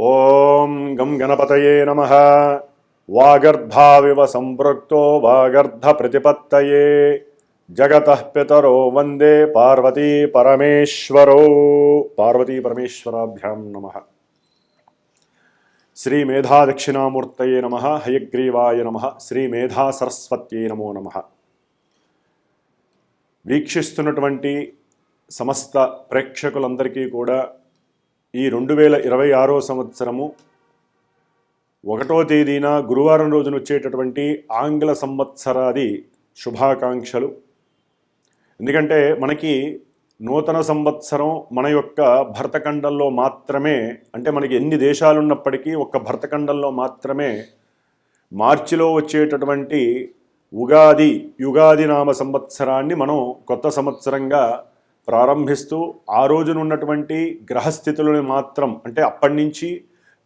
ఓం గం గణపతయే నమః. వాగర్ధావివ సంపృక్తో వాగర్ధ ప్రతిపత్తయే జగతః పితరో వందే పార్వతీ పరమేశ్వరో. పార్వతీ పరమేశ్వరాభ్యాం నమః. శ్రీ మేధా దక్షిణామూర్తయే నమః. హయగ్రీవాయ నమః. శ్రీ మేధా సరస్వత్యై నమో నమః. వీక్షిస్తున్నటువంటి సమస్త ప్రేక్షకులందరికీ కూడా ఈ 2026 సంవత్సరము 1వ తేదీన గురువారం రోజున వచ్చేటటువంటి ఆంగ్ల సంవత్సరాది శుభాకాంక్షలు. ఎందుకంటే మనకి నూతన సంవత్సరం మన యొక్క భరతఖండంలో మాత్రమే, అంటే మనకి ఎన్ని దేశాలు ఉన్నప్పటికీ ఒక్క భరతఖండంలో మాత్రమే మార్చిలో వచ్చేటటువంటి యుగాది నామ సంవత్సరాన్ని మనం కొత్త సంవత్సరంగా ప్రారంభిస్తూ ఆ రోజున ఉన్నటువంటి గ్రహస్థితులను మాత్రం, అంటే అప్పటి నుంచి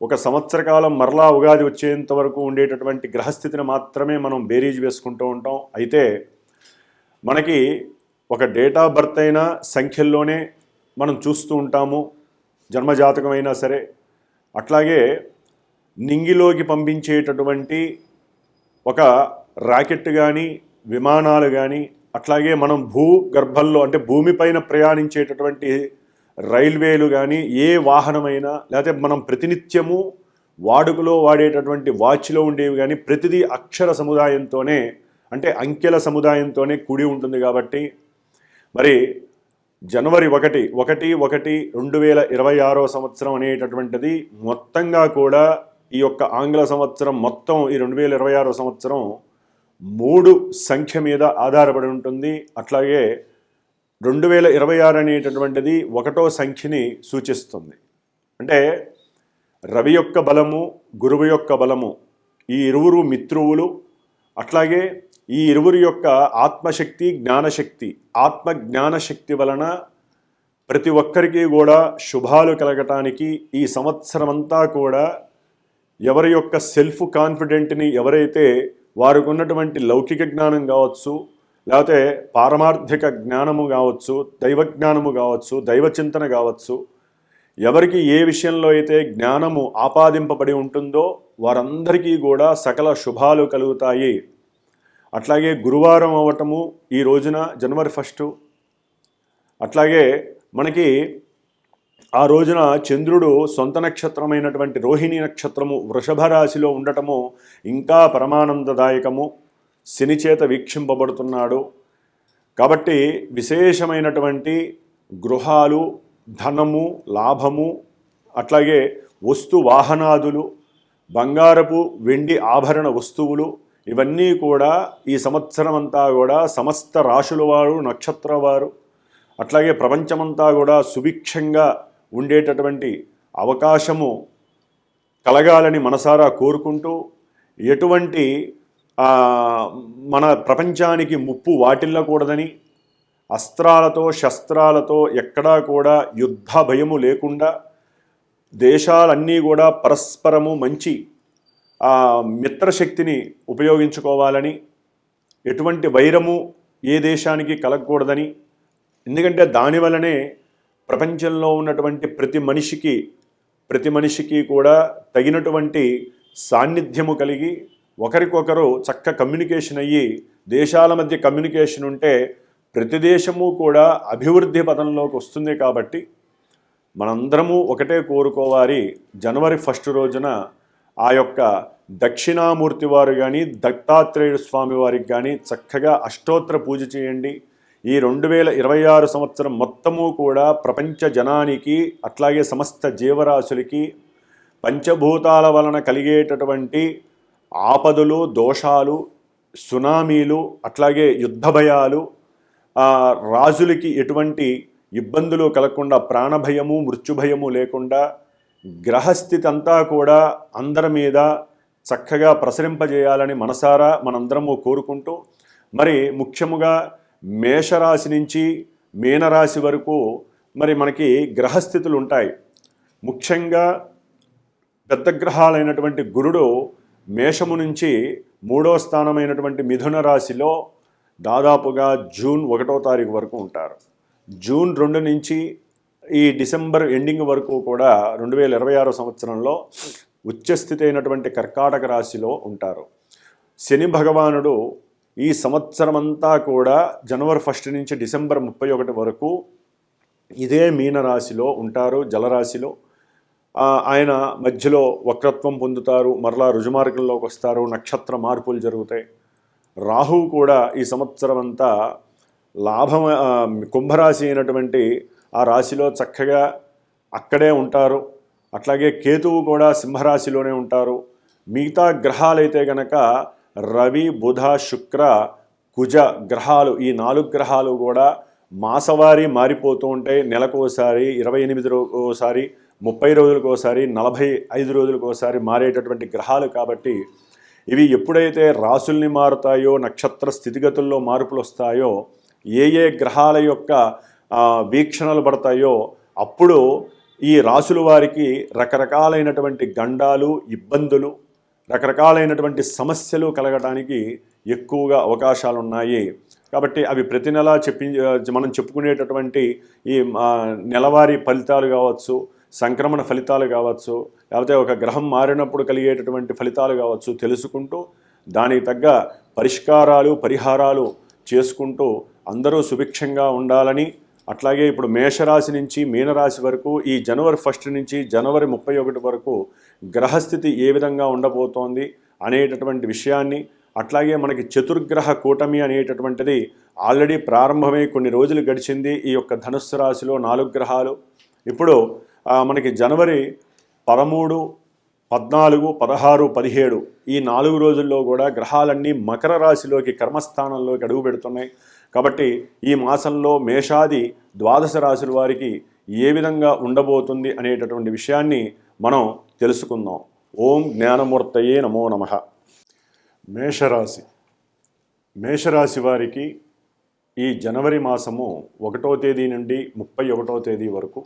ఒక సంవత్సర కాలం మరలా ఉగాది వచ్చేంత వరకు ఉండేటటువంటి గ్రహస్థితిని మాత్రమే మనం బేరీజ్ వేసుకుంటూ ఉంటాం. అయితే మనకి ఒక డేట్ ఆఫ్ బర్త్ అయినా సంఖ్యల్లోనే మనం చూస్తూ ఉంటాము, జన్మజాతకం అయినా సరే. అట్లాగే నింగిలోకి పంపించేటటువంటి ఒక రాకెట్ కానీ విమానాలు కానీ, అట్లాగే మనం భూగర్భంలో అంటే భూమిపైన ప్రయాణించేటటువంటి రైల్వేలు కానీ, ఏ వాహనమైనా, లేకపోతే మనం ప్రతినిత్యము వాడుకలో వాడేటటువంటి వాచ్లో ఉండేవి కానీ ప్రతిదీ అక్షర సముదాయంతోనే, అంటే అంకెల సముదాయంతోనే కూడి ఉంటుంది. కాబట్టి మరి జనవరి 1/1/2026 సంవత్సరం అనేటటువంటిది మొత్తంగా కూడా ఈ యొక్క ఆంగ్ల సంవత్సరం మొత్తం ఈ 2026 సంవత్సరం 3 సంఖ్య మీద ఆధారపడి ఉంటుంది. అట్లాగే 2026 అనేటటువంటిది 1వ సంఖ్యని సూచిస్తుంది. అంటే రవి యొక్క బలము, గురువు యొక్క బలము, ఈ ఇరువురు మిత్రువులు. అట్లాగే ఈ ఇరువురి యొక్క ఆత్మశక్తి, జ్ఞానశక్తి, ఆత్మ జ్ఞానశక్తి వలన ప్రతి ఒక్కరికి కూడా శుభాలు కలగటానికి ఈ సంవత్సరం అంతా కూడా ఎవరి యొక్క సెల్ఫ్ కాన్ఫిడెంట్ని, ఎవరైతే వారికి ఉన్నటువంటి లౌకిక జ్ఞానం కావచ్చు, లేకపోతే పారమార్థిక జ్ఞానము కావచ్చు, దైవజ్ఞానము కావచ్చు, దైవచింతన కావచ్చు, ఎవరికి ఏ విషయంలో అయితే జ్ఞానము ఆపాదింపబడి ఉంటుందో వారందరికీ కూడా సకల శుభాలు కలుగుతాయి. అట్లాగే గురువారం అవ్వటము ఈ రోజున జనవరి 1. అట్లాగే మనకి ఆ రోజున చంద్రుడు సొంత నక్షత్రమైనటువంటి రోహిణి నక్షత్రము వృషభ రాశిలో ఉండటము ఇంకా పరమానందదాయకము. శని చేత వీక్షింపబడుతున్నాడు. కాబట్టి విశేషమైనటువంటి గృహాలు, ధనము, లాభము, అట్లాగే వస్తు వాహనాదులు, బంగారపు వెండి ఆభరణ వస్తువులు, ఇవన్నీ కూడా ఈ సంవత్సరం అంతా కూడా సమస్త రాశుల వారు, నక్షత్ర వారు, అట్లాగే ప్రపంచమంతా కూడా సుభిక్షంగా ఉండేటటువంటి అవకాశము కలగాలని మనసారా కోరుకుంటూ, ఎటువంటి మన ప్రపంచానికి ముప్పు వాటిల్లకూడదని, అస్త్రాలతో శస్త్రాలతో ఎక్కడా కూడా యుద్ధ భయము లేకుండా దేశాలన్నీ కూడా పరస్పరము మంచి మిత్రశక్తిని ఉపయోగించుకోవాలని, ఎటువంటి వైరము ఏ దేశానికి కలగకూడదని. ఎందుకంటే దానివలనే ప్రపంచంలో ఉన్నటువంటి ప్రతి మనిషికి కూడా తగినటువంటి సాన్నిధ్యము కలిగి ఒకరికొకరు చక్క కమ్యూనికేషన్ అయ్యి, దేశాల మధ్య కమ్యూనికేషన్ ఉంటే ప్రతి దేశము కూడా అభివృద్ధి పదంలోకి వస్తుంది. కాబట్టి మనందరము ఒకటే కోరుకోవాలి, జనవరి 1 రోజున ఆ యొక్క దక్షిణామూర్తి వారు కానీ, దత్తాత్రేయ స్వామి వారికి కానీ చక్కగా అష్టోత్తర పూజ చేయండి. ఈ 2026 సంవత్సరం మొత్తము కూడా ప్రపంచ జనానికి, అట్లాగే సమస్త జీవరాశులకి పంచభూతాల వలన కలిగేటటువంటి ఆపదలు, దోషాలు, సునామీలు, అట్లాగే యుద్ధ భయాలు, రాజులకి ఎటువంటి ఇబ్బందులు కలగకుండా, ప్రాణభయము, మృత్యుభయము లేకుండా గ్రహస్థితి అంతా కూడా అందరి మీద చక్కగా ప్రసరింపజేయాలని మనసారా మనందరము కోరుకుంటూ, మరి ముఖ్యముగా మేషరాశి నుంచి మీనరాశి వరకు మరి మనకి గ్రహస్థితులు ఉంటాయి. ముఖ్యంగా పెద్ద గ్రహాలైనటువంటి గురుడు మేషము నుంచి 3వ స్థానమైనటువంటి మిథున రాశిలో దాదాపుగా జూన్ 1వ తారీఖు వరకు ఉంటారు. జూన్ 2 నుంచి ఈ డిసెంబర్ ఎండింగ్ వరకు కూడా 2026 సంవత్సరంలో ఉచ్చస్థితి అయినటువంటి కర్కాటక రాశిలో ఉంటారు. శని భగవానుడు ఈ సంవత్సరమంతా కూడా జనవరి 1 నుంచి డిసెంబర్ 31 వరకు ఇదే మీనరాశిలో ఉంటారు, జలరాశిలో. ఆయన మధ్యలో వక్రత్వం పొందుతారు, మరలా రుజుమార్గంలోకి వస్తారు, నక్షత్ర మార్పులు జరుగుతాయి. రాహువు కూడా ఈ సంవత్సరం అంతా కుంభరాశి అయినటువంటి ఆ రాశిలో చక్కగా అక్కడే ఉంటారు. అట్లాగే కేతువు కూడా సింహరాశిలోనే ఉంటారు. మిగతా గ్రహాలైతే గనక రవి, బుధ, శుక్ర, కుజ గ్రహాలు, ఈ 4 గ్రహాలు కూడా మాసవారీ మారిపోతూ ఉంటాయి. నెలకోసారి, 28 రోజుకోసారి, 30 రోజులకోసారి, 45 రోజులకోసారి మారేటటువంటి గ్రహాలు కాబట్టి ఇవి ఎప్పుడైతే రాసుల్ని మారుతాయో, నక్షత్ర స్థితిగతుల్లో మార్పులు వస్తాయో, ఏ గ్రహాల యొక్క వీక్షణలు పడతాయో అప్పుడు ఈ రాసుల వారికి రకరకాలైనటువంటి గండాలు, ఇబ్బందులు, రకరకాలైనటువంటి సమస్యలు కలగడానికి ఎక్కువగా అవకాశాలు ఉన్నాయి. కాబట్టి అవి ప్రతి నెల మనం చెప్పుకునేటటువంటి ఈ నెలవారీ ఫలితాలు కావచ్చు, సంక్రమణ ఫలితాలు కావచ్చు, లేకపోతే ఒక గ్రహం మారినప్పుడు కలిగేటటువంటి ఫలితాలు కావచ్చు తెలుసుకుంటూ దానికి తగ్గ పరిష్కారాలు, పరిహారాలు చేసుకుంటూ అందరూ సుభిక్షంగా ఉండాలని, అట్లాగే ఇప్పుడు మేషరాశి నుంచి మీనరాశి వరకు ఈ జనవరి 1 నుంచి జనవరి 31 వరకు గ్రహస్థితి ఏ విధంగా ఉండబోతోంది అనేటటువంటి విషయాన్ని, అట్లాగే మనకి చతుర్గ్రహ కూటమి అనేటటువంటిది ఆల్రెడీ ప్రారంభమై కొన్ని రోజులు గడిచింది. ఈ యొక్క ధనుస్సు రాశిలో 4 గ్రహాలు ఇప్పుడు మనకి జనవరి 13, 14, 16, 17 ఈ 4 రోజుల్లో కూడా గ్రహాలన్నీ మకర రాశిలోకి, కర్మస్థానంలోకి అడుగు పెడుతున్నాయి. కాబట్టి ఈ మాసంలో మేషాది ద్వాదశ రాశుల వారికి ఏ విధంగా ఉండబోతుంది అనేటటువంటి విషయాన్ని మనం తెలుసుకుందాం. ఓం జ్ఞానమూర్తయే నమో నమః. మేషరాశి వారికి ఈ జనవరి మాసము 1వ తేదీ నుండి 31వ తేదీ వరకు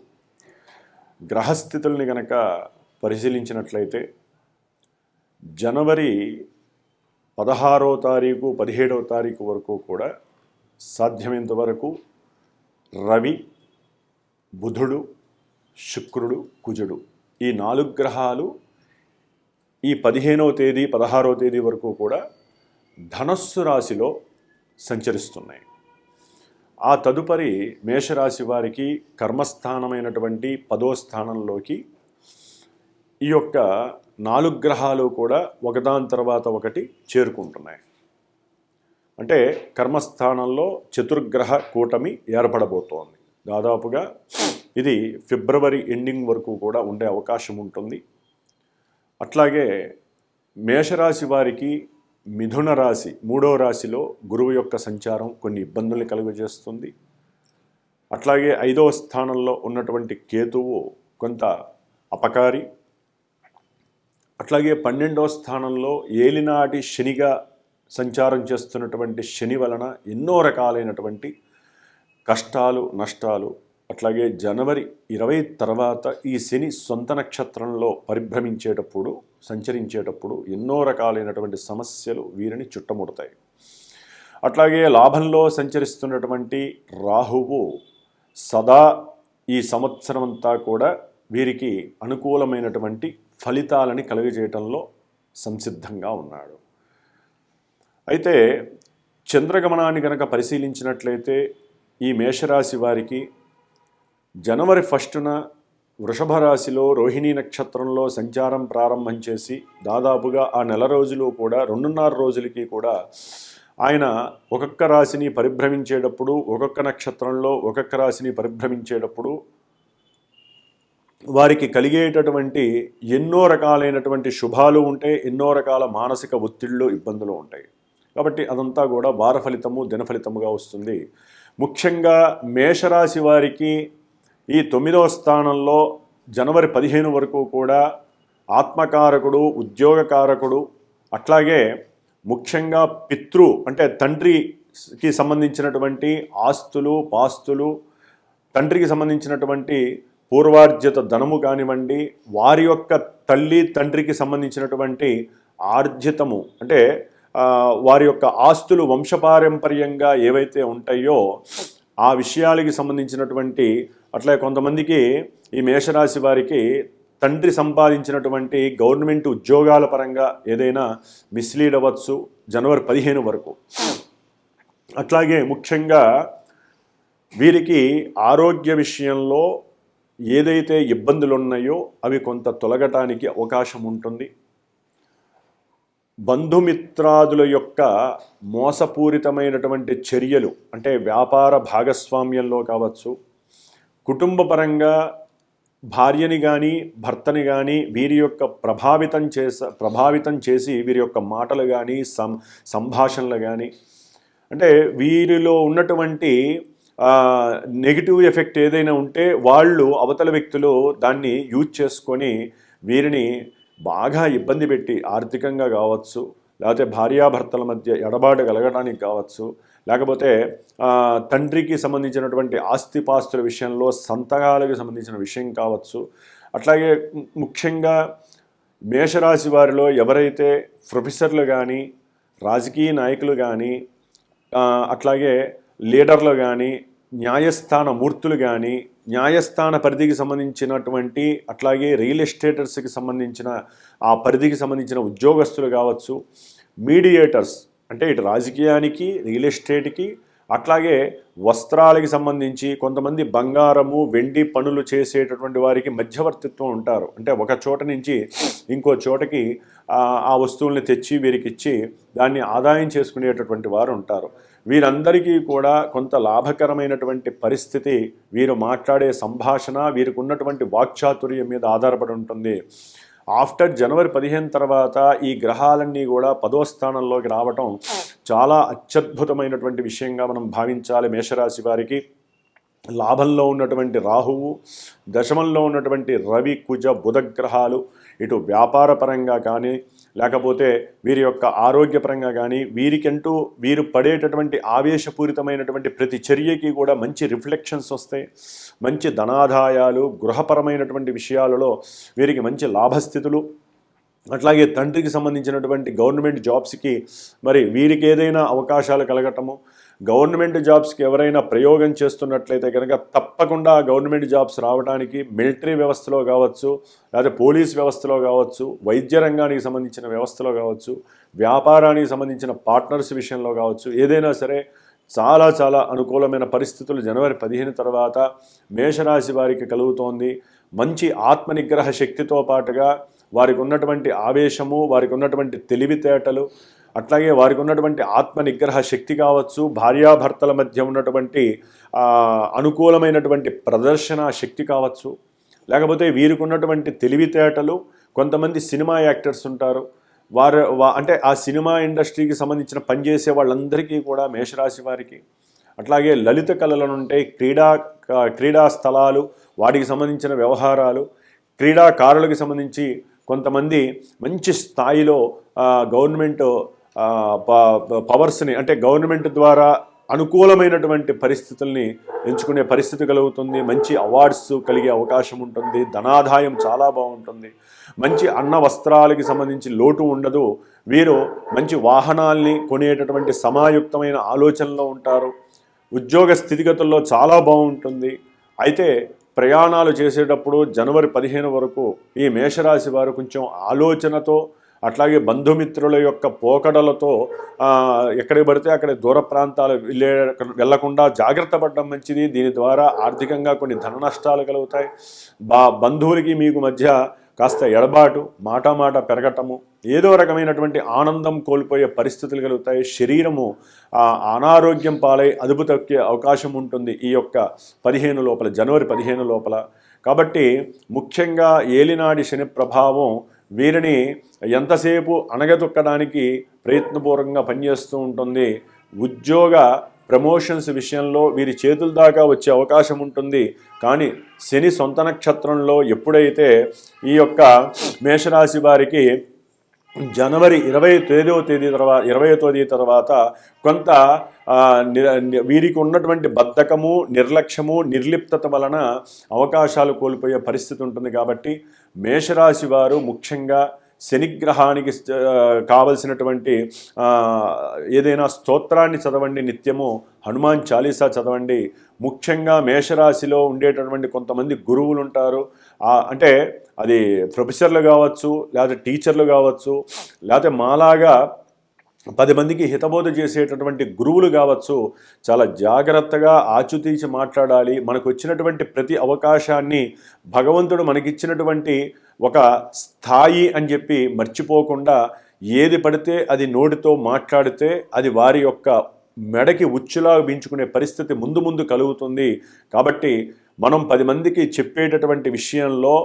గ్రహస్థితుల్ని గనక పరిశీలించినట్లయితే జనవరి 16వ తారీఖు, 17వ తారీఖు వరకు కూడా సాధ్యమైనంత వరకు రవి, బుధుడు, శుక్రుడు, కుజుడు ఈ 4 గ్రహాలు ఈ 15వ తేదీ, 16వ తేదీ వరకు కూడా ధనస్సు రాశిలో సంచరిస్తున్నాయి. ఆ తదుపరి మేషరాశి వారికి కర్మస్థానమైనటువంటి 10వ స్థానంలోకి ఈ యొక్క 4 గ్రహాలు కూడా ఒకదాని తర్వాత ఒకటి చేరుకుంటున్నాయి. అంటే కర్మస్థానంలో చతుర్గ్రహ కూటమి ఏర్పడబోతోంది. దాదాపుగా ఇది ఫిబ్రవరి ఎండింగ్ వరకు కూడా ఉండే అవకాశం ఉంటుంది. అట్లాగే మేషరాశి వారికి మిథున రాశి 3వ రాశిలో గురువు యొక్క సంచారం కొన్ని ఇబ్బందుల్ని కలుగజేస్తుంది. అట్లాగే 5వ స్థానంలో ఉన్నటువంటి కేతువు కొంత అపకారి. అట్లాగే 12వ స్థానంలో ఏలినాటి శనిగా సంచారం చేస్తున్నటువంటి శని వలన ఎన్నో రకాలైనటువంటి కష్టాలు, నష్టాలు. అట్లాగే జనవరి 20 తర్వాత ఈ శని సొంత నక్షత్రంలో సంచరించేటప్పుడు ఎన్నో రకాలైనటువంటి సమస్యలు వీరిని చుట్టముడతాయి. అట్లాగే లాభంలో సంచరిస్తున్నటువంటి రాహువు సదా ఈ సంవత్సరం అంతా కూడా వీరికి అనుకూలమైనటువంటి ఫలితాలని కలుగజేయటంలో సంసిద్ధంగా ఉన్నాడు. అయితే చంద్రగమనాన్ని కనుక పరిశీలించినట్లయితే ఈ మేషరాశి వారికి జనవరి 1న వృషభ రాశిలో రోహిణీ నక్షత్రంలో సంచారం ప్రారంభం చేసి దాదాపుగా ఆ నెల రోజులు కూడా 2.5 రోజులకి కూడా ఆయన ఒక్కొక్క రాశిని పరిభ్రమించేటప్పుడు, ఒక్కొక్క నక్షత్రంలో ఒక్కొక్క రాశిని పరిభ్రమించేటప్పుడు వారికి కలిగేటటువంటి ఎన్నో రకాలైనటువంటి శుభాలు ఉంటాయి, ఎన్నో రకాల మానసిక ఒత్తిళ్ళు, ఇబ్బందులు ఉంటాయి. కాబట్టి అదంతా కూడా వార ఫలితము, దిన ఫలితముగా వస్తుంది. ముఖ్యంగా మేషరాశి వారికి ఈ 9వ స్థానంలో జనవరి 15 వరకు కూడా ఆత్మకారకుడు, ఉద్యోగకారకుడు, అట్లాగే ముఖ్యంగా అంటే తండ్రికి సంబంధించినటువంటి ఆస్తులు, పాస్తులు, తండ్రికి సంబంధించినటువంటి పూర్వార్జిత ధనము కానివ్వండి, వారి యొక్క తల్లి తండ్రికి సంబంధించినటువంటి ఆర్జితము అంటే వారి యొక్క ఆస్తులు వంశపారంపర్యంగా ఏవైతే ఉంటాయో ఆ విషయాలకి సంబంధించినటువంటి అట్లాగే కొంతమందికి ఈ మేషరాశి వారికి తండ్రి సంపాదించినటువంటి గవర్నమెంట్ ఉద్యోగాల పరంగా ఏదైనా మిస్లీడ్ అవ్వచ్చు జనవరి 15 వరకు. అట్లాగే ముఖ్యంగా వీరికి ఆరోగ్య విషయంలో ఏదైతే ఇబ్బందులు ఉన్నాయో అవి కొంత తొలగటానికి అవకాశం ఉంటుంది. బంధుమిత్రాదుల యొక్క మోసపూరితమైనటువంటి చర్యలు అంటే వ్యాపార భాగస్వామ్యంలో కావచ్చు, కుటుంబపరంగా భార్యని కానీ భర్తని కానీ వీరి యొక్క ప్రభావితం చేసి వీరి యొక్క మాటలు కానీ సంభాషణలు కానీ అంటే వీరిలో ఉన్నటువంటి నెగిటివ్ ఎఫెక్ట్ ఏదైనా ఉంటే వాళ్ళు అవతల వ్యక్తులు దాన్ని యూజ్ చేసుకొని వీరిని బాగా ఇబ్బంది పెట్టి ఆర్థికంగా కావచ్చు, లేకపోతే భార్యాభర్తల మధ్య ఎడబాటు కలగడానికి కావచ్చు, లేకపోతే తండ్రికి సంబంధించినటువంటి ఆస్తిపాస్తుల విషయంలో సంతకాలకు సంబంధించిన విషయం కావచ్చు. అట్లాగే ముఖ్యంగా మేషరాశి వారిలో ఎవరైతే ప్రొఫెసర్లు కానీ రాజకీయ నాయకులు కానీ అట్లాగే లీడర్లు కానీ న్యాయస్థాన మూర్తులు కానీ న్యాయస్థాన పరిధికి సంబంధించినటువంటి అట్లాగే రియల్ ఎస్టేటర్స్కి సంబంధించిన ఆ పరిధికి సంబంధించిన ఉద్యోగస్తులు కావచ్చు, మీడియేటర్స్ అంటే ఇటు రాజకీయానికి రియల్ ఎస్టేట్కి అట్లాగే వస్త్రాలకి సంబంధించి కొంతమంది బంగారము వెండి పనులు చేసేటటువంటి వారికి మధ్యవర్తిత్వం ఉంటారు. అంటే ఒక చోట నుంచి ఇంకో చోటకి ఆ వస్తువుల్ని తెచ్చి వీరికి ఇచ్చి దాన్ని ఆదాయం చేసుకునేటటువంటి వారు ఉంటారు. వీరందరికీ కూడా కొంత లాభకరమైనటువంటి పరిస్థితి వీరు మాట్లాడే సంభాషణ వీరికి ఉన్నటువంటి వాక్చాతుర్యం మీద ఆధారపడి ఉంటుంది. ఆఫ్టర్ జనవరి 15 తర్వాత ఈ గ్రహాలన్నీ కూడా 10వ స్థానంలోకి రావటం చాలా అత్యద్భుతమైనటువంటి విషయంగా మనం భావించాలి. మేషరాశి వారికి లాభంలో ఉన్నటువంటి రాహువు, దశమంలో ఉన్నటువంటి రవి కుజ బుధ గ్రహాలు ఇటు వ్యాపారపరంగా కానీ లేకపోతే వీరి యొక్క ఆరోగ్యపరంగా కానీ వీరికంటూ వీరు పడేటటువంటి ఆవేశపూరితమైనటువంటి ప్రతి చర్యకి కూడా మంచి రిఫ్లెక్షన్స్ వస్తాయి. మంచి ధనాదాయాలు, గృహపరమైనటువంటి విషయాలలో వీరికి మంచి లాభస్థితులు, అట్లాగే తండ్రికి సంబంధించినటువంటి గవర్నమెంట్ జాబ్స్కి మరి వీరికి ఏదైనా అవకాశాలు కలగటము, గవర్నమెంట్ జాబ్స్కి ఎవరైనా ప్రయోగం చేస్తున్నట్లయితే కనుక తప్పకుండా గవర్నమెంట్ జాబ్స్ రావడానికి మిలిటరీ వ్యవస్థలో కావచ్చు, లేదా పోలీస్ వ్యవస్థలో కావచ్చు, వైద్య రంగానికి సంబంధించిన వ్యవస్థలో కావచ్చు, వ్యాపారానికి సంబంధించిన పార్ట్నర్స్ విషయంలో కావచ్చు, ఏదైనా సరే చాలా చాలా అనుకూలమైన పరిస్థితులు జనవరి 15 తర్వాత మేషరాశి వారికి కలుగుతోంది. మంచి ఆత్మనిగ్రహ శక్తితో పాటుగా వారికి ఉన్నటువంటి ఆవేశము, వారికి ఉన్నటువంటి తెలివితేటలు, అట్లాగే వారికి ఉన్నటువంటి ఆత్మనిగ్రహ శక్తి కావచ్చు, భార్యాభర్తల మధ్య ఉన్నటువంటి అనుకూలమైనటువంటి ప్రదర్శన శక్తి కావచ్చు, లేకపోతే వీరికి ఉన్నటువంటి తెలివితేటలు. కొంతమంది సినిమా యాక్టర్స్ ఉంటారు, అంటే ఆ సినిమా ఇండస్ట్రీకి సంబంధించిన పనిచేసే వాళ్ళందరికీ కూడా మేషరాశి వారికి. అట్లాగే లలిత కళలు ఉంటాయి, క్రీడా స్థలాలు, వాటికి సంబంధించిన వ్యవహారాలు, క్రీడాకారులకు సంబంధించి కొంతమంది మంచి స్థాయిలో గవర్నమెంట్ పవర్స్ని అంటే గవర్నమెంట్ ద్వారా అనుకూలమైనటువంటి పరిస్థితుల్ని ఎంచుకునే పరిస్థితి కలుగుతుంది. మంచి అవార్డ్స్ కలిగే అవకాశం ఉంటుంది. ధనాదాయం చాలా బాగుంటుంది. మంచి అన్న వస్త్రాలకి సంబంధించి లోటు ఉండదు. వీరు మంచి వాహనాల్ని కొనేటటువంటి సమాయుక్తమైన ఆలోచనలో ఉంటారు. ఉద్యోగ స్థితిగతుల్లో చాలా బాగుంటుంది. అయితే ప్రయాణాలు చేసేటప్పుడు జనవరి 15 వరకు ఈ మేషరాశి వారు కొంచెం ఆలోచనతో అట్లాగే బంధుమిత్రుల యొక్క పోకడలతో ఎక్కడికి పడితే అక్కడ దూర ప్రాంతాలు వెళ్లకుండా జాగ్రత్త పడడం మంచిది. దీని ద్వారా ఆర్థికంగా కొన్ని ధన నష్టాలు కలుగుతాయి. బంధువులకి మీకు మధ్య కాస్త ఎడబాటు, మాట పెరగటము, ఏదో రకమైనటువంటి ఆనందం కోల్పోయే పరిస్థితులు కలుగుతాయి. శరీరము అనారోగ్యం పాలై అదుపు తక్కే అవకాశం ఉంటుంది ఈ యొక్క 15 లోపల, జనవరి 15 లోపల. కాబట్టి ముఖ్యంగా ఏలినాడి శని ప్రభావం వీరిని ఎంతసేపు అణగదొక్కడానికి ప్రయత్నపూర్వకంగా పనిచేస్తూ ఉంటుంది. ఉద్యోగ ప్రమోషన్స్ విషయంలో వీరి చేతుల దాకా వచ్చే అవకాశం ఉంటుంది. కానీ శని సొంత నక్షత్రంలో ఎప్పుడైతే ఈ యొక్క మేషరాశి వారికి జనవరి 20వ తేదీ తర్వాత కొంత వీరికి ఉన్నటువంటి బద్ధకము, నిర్లక్ష్యము, నిర్లిప్తత వలన అవకాశాలు కోల్పోయే పరిస్థితి ఉంటుంది. కాబట్టి మేషరాశి వారు ముఖ్యంగా శనిగ్రహానికి కావలసినటువంటి ఏదైనా స్తోత్రాన్ని చదవండి, నిత్యము హనుమాన్ చాలీసా చదవండి. ముఖ్యంగా మేషరాశిలో ఉండేటటువంటి కొంతమంది గురువులు ఉంటారు. అంటే అది ప్రొఫెసర్లు కావచ్చు, లేకపోతే టీచర్లు కావచ్చు, లేకపోతే మాలాగా 10 మందికి హితబోధ చేసేటటువంటి గురువులు కావచ్చు. చాలా జాగ్రత్తగా ఆచితూచి మాట్లాడాలి. మనకు వచ్చినటువంటి ప్రతి అవకాశాన్ని భగవంతుడు మనకిచ్చినటువంటి ఒక స్థాయి అని చెప్పి మర్చిపోకుండా ఏది పడితే అది నోటితో మాట్లాడితే అది వారి యొక్క మెడకి ఉచ్చులా బించుకునే పరిస్థితి ముందు ముందు కలుగుతుంది. కాబట్టి మనం 10 మందికి చెప్పేటటువంటి విషయంలో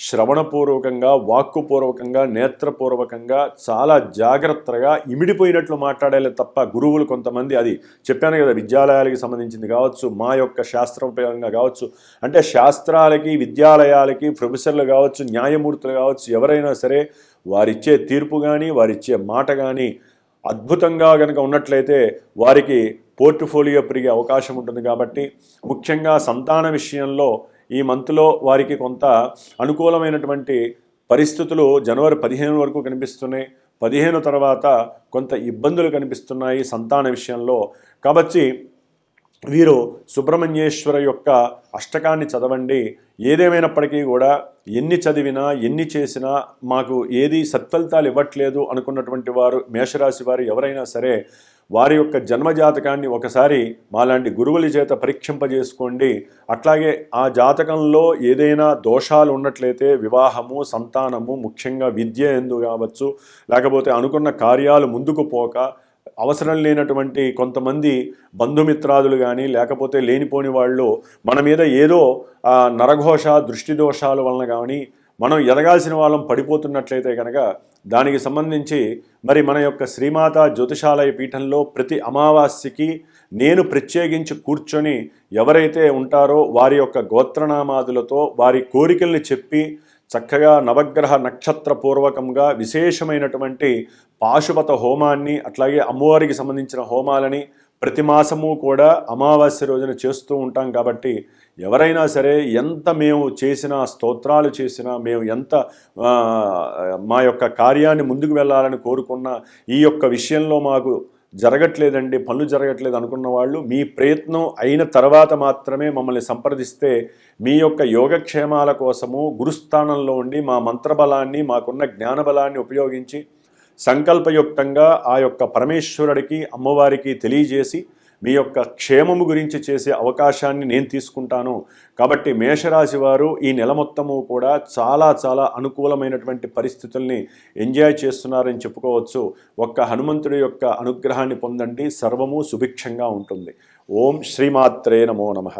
శ్రవణపూర్వకంగా, వాక్కుపూర్వకంగా, నేత్రపూర్వకంగా చాలా జాగ్రత్తగా ఇమిడిపోయినట్లు మాట్లాడాలి తప్ప గురువులు కొంతమంది, అది చెప్పాను కదా, విద్యాలయాలకి సంబంధించింది కావచ్చు, మా యొక్క శాస్త్రపరంగా కావచ్చు, అంటే శాస్త్రాలకి, విద్యాలయాలకి ప్రొఫెసర్లు కావచ్చు, న్యాయమూర్తులు కావచ్చు, ఎవరైనా సరే వారిచ్చే తీర్పు కానీ, వారిచ్చే మాట కానీ అద్భుతంగా కనుక ఉన్నట్లయితే వారికి పోర్ట్ఫోలియో పెరిగే అవకాశం ఉంటుంది. కాబట్టి ముఖ్యంగా సంతాన విషయంలో ఈ మంత్లో వారికి కొంత అనుకూలమైనటువంటి పరిస్థితులు జనవరి 15 వరకు కనిపిస్తున్నాయి. 15 తర్వాత కొంత ఇబ్బందులు కనిపిస్తున్నాయి సంతాన విషయంలో. కాబట్టి వీరు సుబ్రహ్మణ్యేశ్వర యొక్క అష్టకాన్ని చదవండి. ఏదేమైనప్పటికీ కూడా ఎన్ని చదివినా, ఎన్ని చేసినా మాకు ఏది సత్ఫలితాలు ఇవ్వట్లేదు అనుకున్నటువంటి వారు, మేషరాశి వారు ఎవరైనా సరే వారి యొక్క జన్మజాతకాన్ని ఒకసారి మాలాంటి గురువుల చేత పరీక్షింపజేసుకోండి. అట్లాగే ఆ జాతకంలో ఏదైనా దోషాలు ఉన్నట్లయితే వివాహము, సంతానము, ముఖ్యంగా విద్య ఎందు కావచ్చు, లేకపోతే అనుకున్న కార్యాలు ముందుకు పోక అవసరం లేనటువంటి కొంతమంది బంధుమిత్రాదులు కానీ, లేకపోతే లేనిపోని వాళ్ళు మన మీద ఏదో నరఘోష, దృష్టి దోషాల వలన కానీ మనం ఎదగాల్సిన వాళ్ళం పడిపోతున్నట్లయితే కనుక దానికి సంబంధించి మరి మన యొక్క శ్రీమాత జ్యోతిషాలయ పీఠంలో ప్రతి అమావాస్యకి నేను ప్రత్యేకించి కూర్చొని ఎవరైతే ఉంటారో వారి యొక్క గోత్రనామాదులతో వారి కోరికల్ని చెప్పి చక్కగా నవగ్రహ నక్షత్ర పూర్వకంగా విశేషమైనటువంటి పాశుపత హోమాన్ని, అట్లాగే అమ్మవారికి సంబంధించిన హోమాలని ప్రతి మాసము కూడా అమావాస్య రోజున చేస్తూ ఉంటాం. కాబట్టి ఎవరైనా సరే ఎంత మేము చేసినా, స్తోత్రాలు చేసినా, మేము ఎంత మా యొక్క కార్యాన్ని ముందుకు వెళ్ళాలని కోరుకున్నా ఈ యొక్క విషయంలో మాకు జరగట్లేదండి, పనులు జరగట్లేదు అనుకున్న వాళ్ళు మీ ప్రయత్నం అయిన తర్వాత మాత్రమే మమ్మల్ని సంప్రదిస్తే మీ యొక్క యోగక్షేమాల కోసము గురుస్థానంలో ఉండి మా మంత్రబలాన్ని, మాకున్న జ్ఞానబలాన్ని ఉపయోగించి సంకల్పయుక్తంగా ఆ యొక్క పరమేశ్వరుడికి, అమ్మవారికి తెలియజేసి మీ యొక్క క్షేమము గురించి చేసే అవకాశాన్ని నేను తీసుకుంటాను. కాబట్టి మేషరాశి వారు ఈ నెల మొత్తము కూడా చాలా చాలా అనుకూలమైనటువంటి పరిస్థితుల్ని ఎంజాయ్ చేస్తున్నారని చెప్పుకోవచ్చు. ఒక్క హనుమంతుడి యొక్క అనుగ్రహాన్ని పొందండి, సర్వము సుభిక్షంగా ఉంటుంది. ఓం శ్రీమాత్రే నమో నమః.